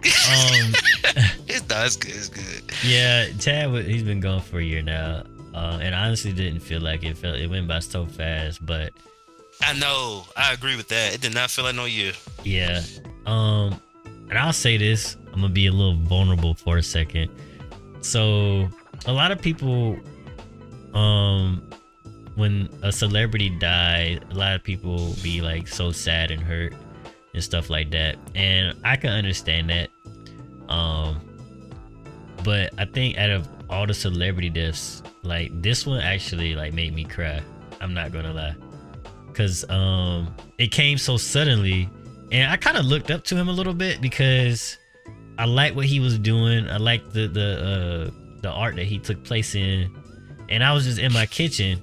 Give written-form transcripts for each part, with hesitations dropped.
It's good. It's good. Yeah, Chad, he's been gone for a year now, and I honestly didn't feel like it. Felt it went by so fast, but I know. I agree with that. It did not feel like no year. yeah. And I'll say this: I'm gonna be a little vulnerable for a second. So, a lot of people, when a celebrity died, a lot of people be like so sad and hurt and stuff like that, and I can understand that. Um, but I think out of all the celebrity deaths, like this one actually like made me cry. I'm not gonna lie, cause it came so suddenly, and I kind of looked up to him a little bit because I like what he was doing. I like the art that he took place in, and I was just in my kitchen,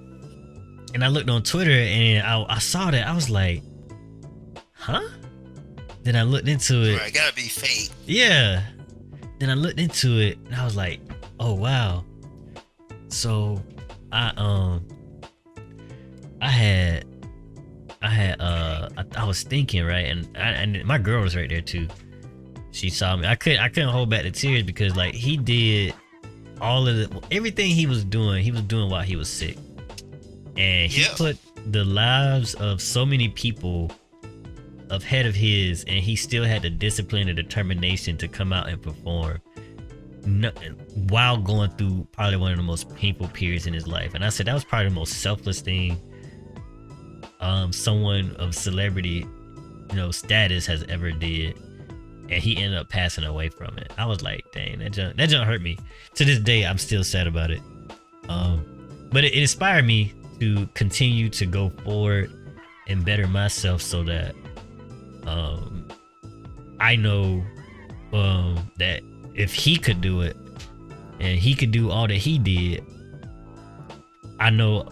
and I looked on Twitter, and I saw that. I was like, huh? Then I looked into it. Right, gotta be fake. Yeah. Then I looked into it, and I was like, oh wow. So I was thinking, right, and my girl was right there too. She saw me. I couldn't hold back the tears because like he did everything he was doing while he was sick, and he put the lives of so many people ahead of his, and he still had the discipline and determination to come out and perform while going through probably one of the most painful periods in his life. And I said that was probably the most selfless thing someone of celebrity status has ever did, and he ended up passing away from it. I was like, dang, that junk hurt me. To this day, I'm still sad about it. But it inspired me to continue to go forward and better myself so that I know that if he could do it and he could do all that he did, I know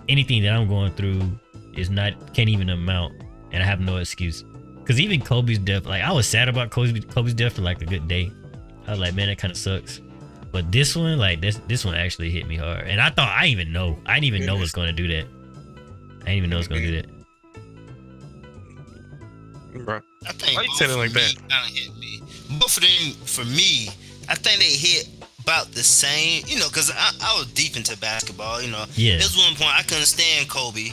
anything that I'm going through can't even amount, and I have no excuse. Cause even Kobe's death, like I was sad about Kobe's death for like a good day. I was like, man, that kind of sucks. But this one, like this one actually hit me hard, and I didn't even know it was going to do that. I didn't even know it was going to do that. Bro, I think why you saying it like that? Kind of hit me. Both of them, for me, I think they hit about the same. Because I was deep into basketball. Yeah. There was one point I couldn't stand Kobe.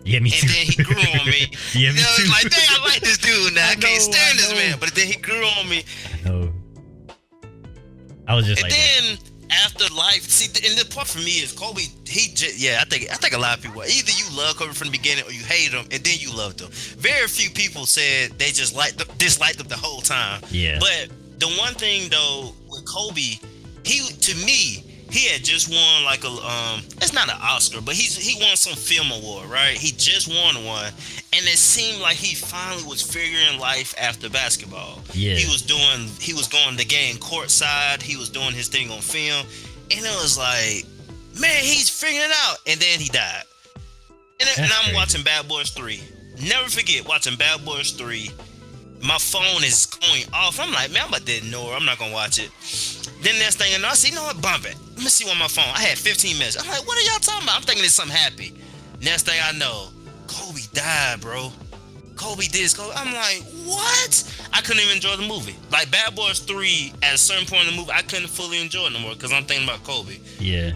Yeah, me too. And then he grew on me. Yeah, me too. Like, dang, I like this dude now. I can't stand this man. But then he grew on me. I know. I was just and like then after life, see, and the part for me is Kobe. I think a lot of people, either you love Kobe from the beginning or you hated him and then you loved him. Very few people said they just disliked him the whole time. Yeah. But the one thing though with Kobe, to me, he had just won like it's not an Oscar, but he won some film award, right? He just won one, and it seemed like he finally was figuring life after basketball. Yeah. He was going the game courtside. He was doing his thing on film, and it was like, man, he's figuring it out. And then he died. And I'm watching Bad Boys 3. Never forget watching Bad Boys 3. My phone is going off. I'm like, man, I'm about to ignore. I'm not gonna watch it. Then next thing I know, I see, bump it. Let me see on my phone. I had 15 minutes. I'm like, what are y'all talking about? I'm thinking it's something happy. Next thing I know, Kobe died, bro. Kobe did this. I'm like, what? I couldn't even enjoy the movie. Like Bad Boys 3, at a certain point in the movie, I couldn't fully enjoy it no more because I'm thinking about Kobe. Yeah.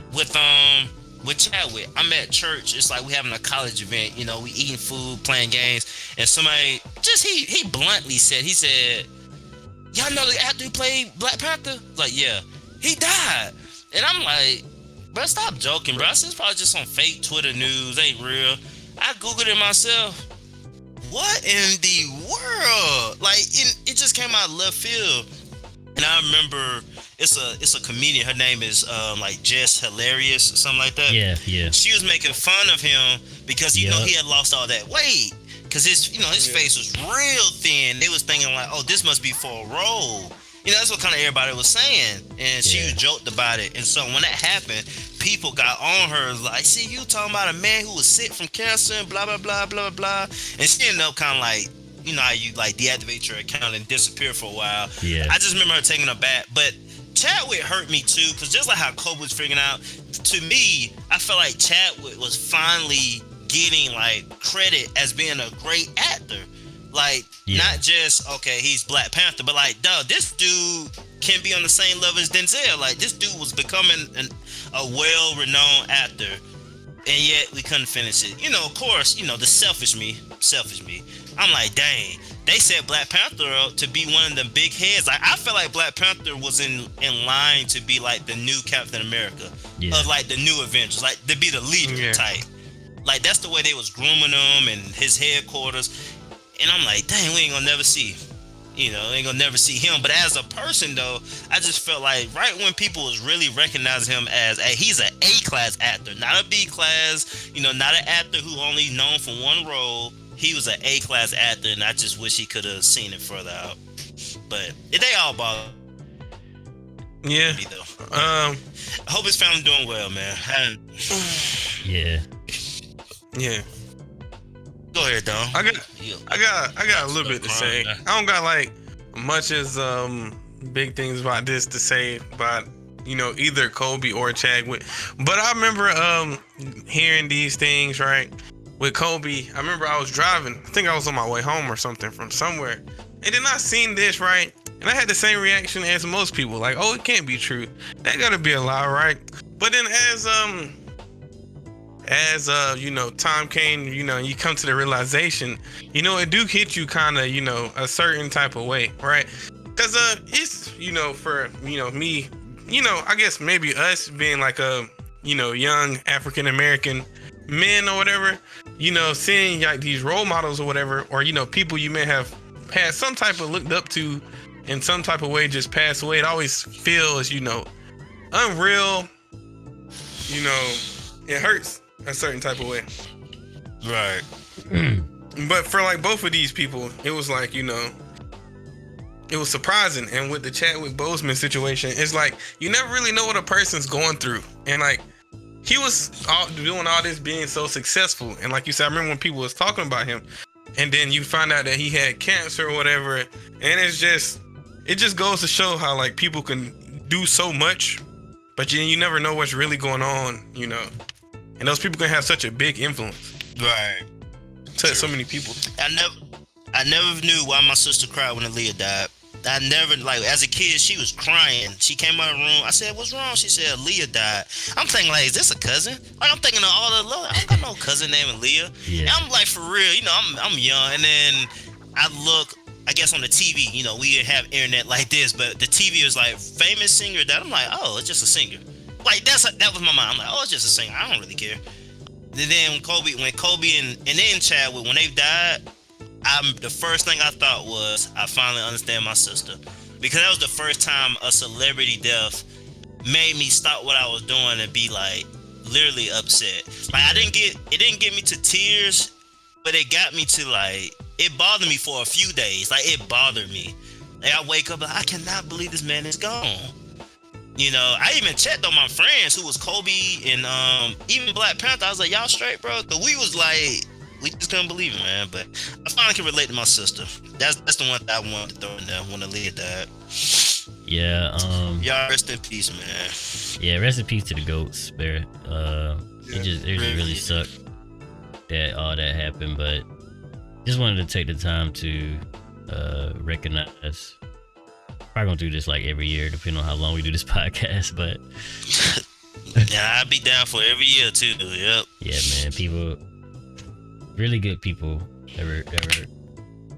With Chadwick, I'm at church. It's like we having a college event. We eating food, playing games, and somebody he bluntly said, y'all know the actor who played Black Panther? Like, yeah, he died. And I'm like, bro, stop joking, bro. I said it's probably just some fake Twitter news, ain't real. I Googled it myself. What in the world? Like, it just came out of left field. And I remember it's a comedian. Her name is like Jess Hilarious or something like that. Yeah. She was making fun of him because he had lost all that weight. Cause his face was real thin. They was thinking like, oh, this must be for a role. That's what kind of everybody was saying. And she joked about it. And so when that happened, people got on her like, see, you talking about a man who was sick from cancer and blah, blah, blah, blah, blah. And she ended up kind of like, how you like deactivate your account and disappear for a while. Yeah. I just remember her taking her back. But Chadwick hurt me too, because just like how Kobe was figuring out, to me, I felt like Chadwick was finally getting like credit as being a great actor. Like, not just, okay, he's Black Panther, but like, dog, this dude can be on the same level as Denzel. Like, this dude was becoming a well-renowned actor, and yet we couldn't finish it. You know, of course, you know, the selfish me. I'm like, dang, they set Black Panther up to be one of the big heads. Like, I feel like Black Panther was in line to be like the new Captain America, of like the new Avengers, like to be the leader type. Like, that's the way they was grooming him and his headquarters. And I'm like, dang, we ain't gonna never see, you know, ain't gonna never see him. But as a person, though, I just felt like right when people was really recognizing him as he's an A-class actor, not a B-class, you know, not an actor who only known for one role. He was an A-class actor, and I just wish he could have seen it further out. But they all bother me, though. I hope his family doing well, man. Yeah. Go ahead, Don. I got a little bit to say. I don't got like much as big things about this to say about, you know, either Kobe or Chadwick. But I remember hearing these things, right? With Kobe, I remember I was driving. I think I was on my way home or something from somewhere. And then I seen this, right? And I had the same reaction as most people. Like, oh, it can't be true. That gotta be a lie, right? But then as you know, time came, you know, you come to the realization, you know, it do hit you kind of, you know, a certain type of way, right? Because it's, you know, for, you know, me, you know, I guess maybe us being like a, you know, young African American men or whatever, you know, seeing like these role models or whatever, or, you know, people you may have had some type of looked up to in some type of way just pass away. It always feels, you know, unreal, you know, it hurts a certain type of way. Right. But for like both of these people, it was like, you know, it was surprising. And with the Chadwick Boseman situation, it's like you never really know what a person's going through. And like he was doing all this being so successful. And like you said, I remember when people was talking about him, and then you find out that he had cancer or whatever. And it just goes to show how like people can do so much, but you never know what's really going on, you know. And those people can have such a big influence. Right. Touch so many people. I never knew why my sister cried when Aaliyah died. I never, like, as a kid, she was crying. She came out of the room. I said, what's wrong? She said, Aaliyah died. I'm thinking, like, is this a cousin? Like, I'm thinking of all the love. I don't got no cousin named Aaliyah. Yeah. And I'm like, for real, you know, I'm young. And then I look, I guess on the TV, you know, we didn't have internet like this, but the TV was like, famous singer that I'm like, oh, it's just a singer. Like, that was my mind. I'm like, oh, it's just a singer. I don't really care. And then when Kobe and then Chadwick, when they died, the first thing I thought was, I finally understand my sister. Because that was the first time a celebrity death made me stop what I was doing and be like, literally upset. Like, it didn't get me to tears, but it got me to like, it bothered me for a few days. Like, it bothered me. Like, I wake up like, I cannot believe this man is gone. You know, I even checked on my friends who was Kobe and even Black Panther. I was like, y'all straight, bro? Cause we was like, we just couldn't believe it, man. But I finally can relate to my sister. That's the one that I wanted to throw in there when Aaliyah died. Yeah. Y'all rest in peace, man. Yeah, rest in peace to the GOAT spirit. It just really sucked that all that happened, but just wanted to take the time to recognize. Probably gonna do this like every year, depending on how long we do this podcast. But yeah, I'd be down for every year too. Yep. Yeah, man. People, really good people that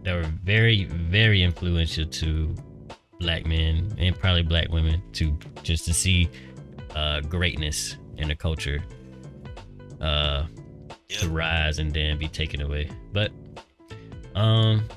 were very, very influential to Black men and probably Black women to see greatness in the culture to rise and then be taken away. But